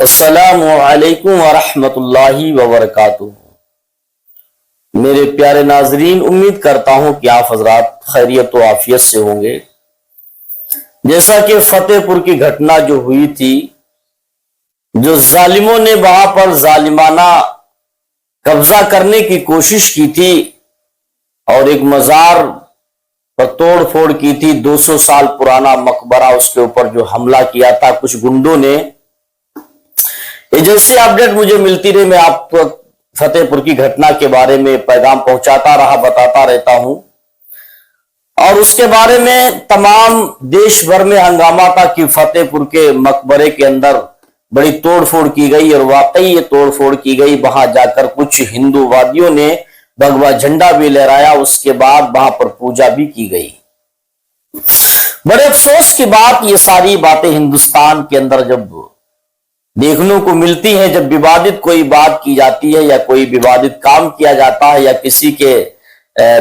السلام علیکم ورحمۃ اللہ وبرکاتہ۔ میرے پیارے ناظرین، امید کرتا ہوں کہ آپ حضرات خیریت و عافیت سے ہوں گے۔ جیسا کہ فتح پور کی گھٹنا جو ہوئی تھی، جو ظالموں نے وہاں پر ظالمانہ قبضہ کرنے کی کوشش کی تھی اور ایک مزار پر توڑ پھوڑ کی تھی، 200 سال پرانا مقبرہ، اس کے اوپر جو حملہ کیا تھا کچھ گنڈوں نے، یہ جیسے اپڈیٹ مجھے ملتی رہی میں آپ کو فتح پور کی گھٹنا کے بارے میں پیغام پہنچاتا رہا، بتاتا رہتا ہوں۔ اور اس کے بارے میں تمام دیش بھر میں ہنگامہ تھا کہ فتح پور کے مقبرے کے اندر بڑی توڑ پھوڑ کی گئی، اور واقعی یہ توڑ پھوڑ کی گئی۔ وہاں جا کر کچھ ہندو وادیوں نے بھگوا جھنڈا بھی لہرایا، اس کے بعد وہاں پر پوجا بھی کی گئی۔ بڑے افسوس کی بات، یہ ساری باتیں ہندوستان کے اندر جب دیکھنے کو ملتی ہیں، جب ووادت کوئی بات کی جاتی ہے یا کوئی ووادت کام کیا جاتا ہے یا کسی کے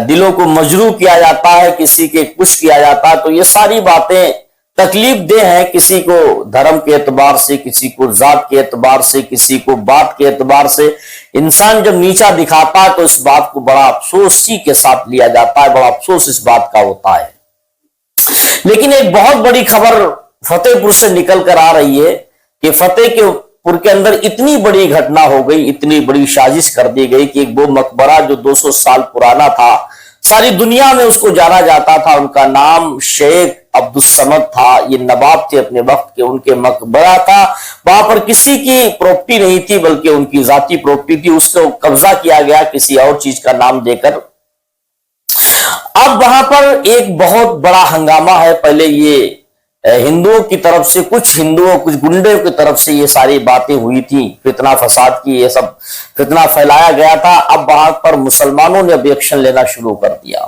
دلوں کو مجروح کیا جاتا ہے، کسی کے کچھ کیا جاتا ہے، تو یہ ساری باتیں تکلیف دہ ہیں، کسی کو دھرم کے اعتبار سے، کسی کو ذات کے اعتبار سے، کسی کو بات کے اعتبار سے۔ انسان جب نیچا دکھاتا ہے تو اس بات کو بڑا افسوسی کے ساتھ لیا جاتا ہے، بڑا افسوس اس بات کا ہوتا ہے۔ لیکن ایک بہت بڑی خبر فتح پور سے نکل کر آ رہی ہے کہ فتح پور کے اندر اتنی بڑی گھٹنا ہو گئی، اتنی بڑی سازش کر دی گئی کہ وہ مقبرہ جو 200 سال پرانا تھا، ساری دنیا میں اس کو جانا جاتا تھا، ان کا نام شیخ عبدالصمد تھا، یہ نواب تھے اپنے وقت کے، ان کے مقبرہ تھا، وہاں پر کسی کی پراپرٹی نہیں تھی بلکہ ان کی ذاتی پراپرٹی تھی، اس کو قبضہ کیا گیا کسی اور چیز کا نام دے کر۔ اب وہاں پر ایک بہت بڑا ہنگامہ ہے۔ پہلے یہ ہندوؤں کی طرف سے، کچھ گنڈے کی طرف سے یہ ساری باتیں ہوئی تھی، فتنہ فساد کی، یہ سب فتنہ پھیلایا گیا تھا۔ اب وہاں پر مسلمانوں نے اب ایکشن لینا شروع کر دیا،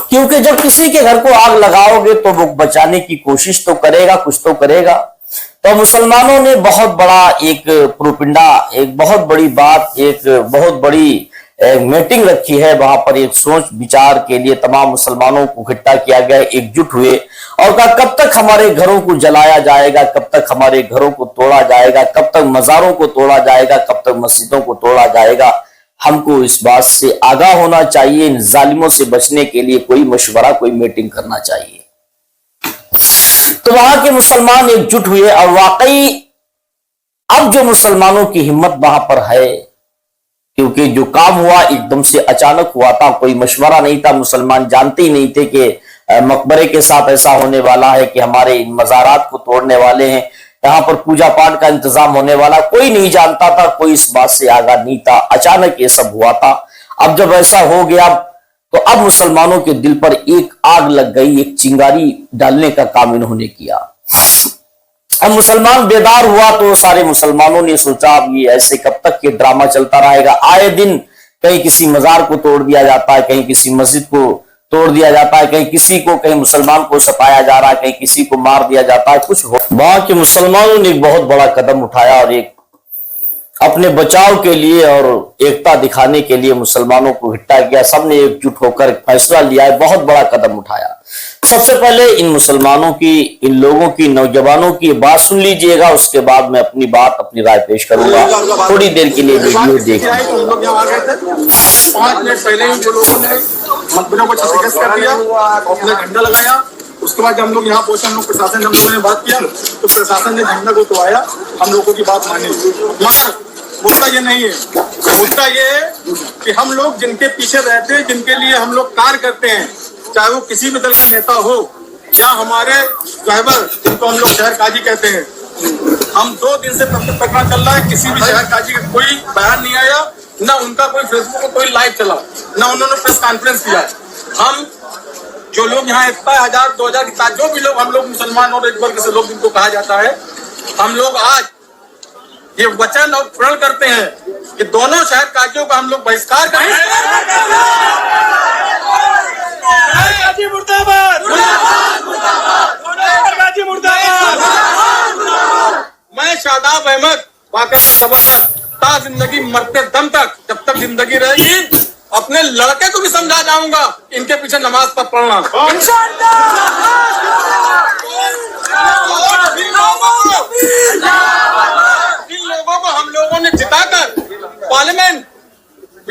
کیونکہ جب کسی کے گھر کو آگ لگاؤ گے تو وہ بچانے کی کوشش تو کرے گا، کچھ تو کرے گا۔ تو مسلمانوں نے بہت بڑا ایک پروپنڈا، ایک بہت بڑی بات، ایک بہت بڑی میٹنگ رکھی ہے، وہاں پر ایک سوچ بچار کے لیے تمام مسلمانوں کو اکٹھا کیا گیا، ایک جٹ ہوئے اور کہا کب تک ہمارے گھروں کو جلایا جائے گا، کب تک ہمارے گھروں کو توڑا جائے گا، کب تک مزاروں کو توڑا جائے گا، کب تک مسجدوں کو توڑا جائے گا۔ ہم کو اس بات سے آگاہ ہونا چاہیے، ان ظالموں سے بچنے کے لیے کوئی مشورہ، کوئی میٹنگ کرنا چاہیے۔ تو وہاں کے مسلمان ایک جٹ ہوئے، اور واقعی اب جو مسلمانوں کی ہمت وہاں پر ہے، کیونکہ جو کام ہوا ایک دم سے اچانک ہوا تھا، کوئی مشورہ نہیں تھا، مسلمان جانتے ہی نہیں تھے کہ مقبرے کے ساتھ ایسا ہونے والا ہے، کہ ہمارے ان مزارات کو توڑنے والے ہیں، یہاں پر پوجا پاٹ کا انتظام ہونے والا، کوئی نہیں جانتا تھا، کوئی اس بات سے آگاہ نہیں تھا، اچانک یہ سب ہوا تھا۔ اب جب ایسا ہو گیا تو اب مسلمانوں کے دل پر ایک آگ لگ گئی، ایک چنگاری ڈالنے کا کام انہوں نے کیا۔ اب مسلمان بیدار ہوا تو سارے مسلمانوں نے سوچا اب یہ ایسے کب تک یہ ڈرامہ چلتا رہے گا، آئے دن کہیں کسی مزار کو توڑ دیا جاتا ہے، کہیں کسی مسجد کو توڑ دیا جاتا ہے، کہیں کسی کو، کہیں مسلمان کو ستایا جا رہا ہے، کہیں کسی کو مار دیا جاتا ہے، کچھ ہو۔ وہاں کے مسلمانوں نے ایک بہت بڑا قدم اٹھایا اور ایک اپنے بچاؤ کے لیے اور ایکتا دکھانے کے لیے مسلمانوں کو اکٹھا کیا، سب نے ایک جٹ ہو کر فیصلہ لیا ہے، بہت بڑا قدم اٹھایا۔ سب سے پہلے ان مسلمانوں کی، ان لوگوں کی، نوجوانوں کی بات سن لیجئے گا، اس کے بعد میں اپنی بات، اپنی رائے پیش کروں گا۔ تھوڑی دیر کے لیے ویڈیو دیکھیں۔ 5 منٹ پہلے ہی جو لوگوں نے مقبروں کو شکست کر دیا، اپنا جھنڈا لگایا، اس کے بعد جب ہم لوگ یہاں پہنچے، ہم لوگ پرشاسن سے ہم لوگوں نے بات کیا تو پرشاسن نے جھنڈا کو توڑایا، ہم لوگوں کی بات مانی، مگر مدعا یہ نہیں ہے۔ مدعا یہ ہے کہ ہم لوگ جن کے پیچھے رہتے ہیں، جن کے لیے ہم لوگ کار کرتے ہیں، چاہے وہ کسی بھی دل کا نیتا ہو یا ہمارے رہبر جن کو ہم لوگ شہر قاضی کہتے ہیں، ہم 2 دن سے پکڑا چل رہا ہے، کسی بھی شہر قاضی کا کوئی بیان نہیں آیا، نہ ان کا کوئی فیس بک پر کوئی لائیو چلا، نہ انہوں نے پریس کانفرنس کیا۔ ہم جو لوگ یہاں 1000 2000 کی تعداد، جو بھی لوگ ہم لوگ مسلمان اور ایک ورگ سے لوگ جن کو کہا جاتا ہے، ہم لوگ آج یہ وچن اور پرن کرتے ہیں کہ دونوں شہر قاضیوں کا ہم لوگ بہشکار کریں۔ میں شاداب احمد پاکستان صبر تا زندگی مرتے دم تک، جب تک زندگی رہے گی، اپنے لڑکے کو بھی سمجھا جاؤں گا ان کے پیچھے نماز پر پڑھنا۔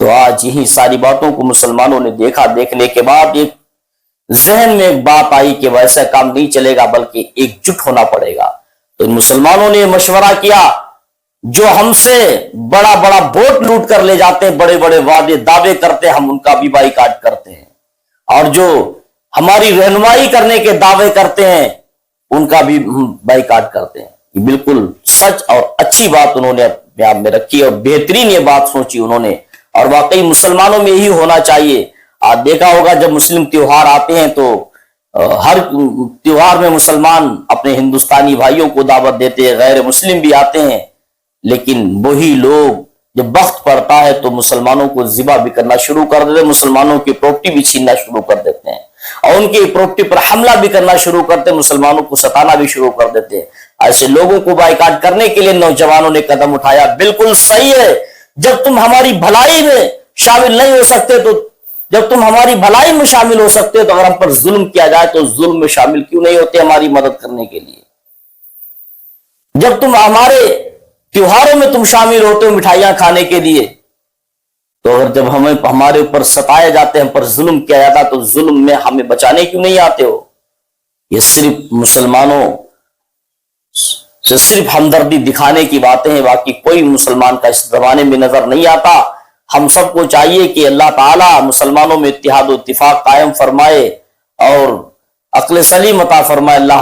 تو آج یہی ساری باتوں کو مسلمانوں نے دیکھا، دیکھنے کے بعد ایک ذہن میں ایک بات آئی کہ ویسا کام نہیں چلے گا، بلکہ ایک جٹ ہونا پڑے گا۔ تو ان مسلمانوں نے مشورہ کیا، جو ہم سے بڑا بڑا ووٹ لوٹ کر لے جاتے ہیں، بڑے بڑے وعدے دعوے کرتے ہیں، ہم ان کا بھی بائیکاٹ کرتے ہیں، اور جو ہماری رہنمائی کرنے کے دعوے کرتے ہیں ان کا بھی بائیکاٹ کرتے ہیں۔ یہ بالکل سچ اور اچھی بات انہوں نے اپنے آپ میں رکھی اور بہترین یہ بات سوچی انہوں نے، اور واقعی مسلمانوں میں یہی ہونا چاہیے۔ آپ دیکھا ہوگا جب مسلم تیوہار آتے ہیں تو ہر تیوہار میں مسلمان اپنے ہندوستانی بھائیوں کو دعوت دیتے ہیں، غیر مسلم بھی آتے ہیں، لیکن وہی لوگ جب وقت پڑتا ہے تو مسلمانوں کو ذبح بھی کرنا شروع کر دیتے ہیں، مسلمانوں کی پراپرٹی بھی چھیننا شروع کر دیتے ہیں، اور ان کی پراپرٹی پر حملہ بھی کرنا شروع کرتے ہیں، مسلمانوں کو ستانا بھی شروع کر دیتے ہیں۔ ایسے لوگوں کو بائیکاٹ کرنے کے لیے نوجوانوں نے قدم اٹھایا۔ بالکل صحیح ہے، جب تم ہماری بھلائی میں شامل نہیں ہو سکتے تو جب تم ہماری بھلائی میں شامل ہو سکتے ہو تو اگر ہم پر ظلم کیا جائے تو ظلم میں شامل کیوں نہیں ہوتے ہماری مدد کرنے کے لیے؟ جب تم ہمارے تیوہاروں میں تم شامل ہوتے ہو مٹھائیاں کھانے کے لیے، تو اگر جب ہمارے اوپر ستائے جاتے ہیں، ہم پر ظلم کیا جاتا تو ظلم میں ہمیں بچانے کیوں نہیں آتے ہو؟ یہ صرف مسلمانوں سے صرف ہمدردی دکھانے کی باتیں ہیں، باقی کوئی مسلمان کا اس زمانے میں نظر نہیں آتا۔ ہم سب کو چاہیے کہ اللہ تعالیٰ مسلمانوں میں اتحاد و اتفاق قائم فرمائے اور عقل سلیم عطا فرمائے۔ اللہ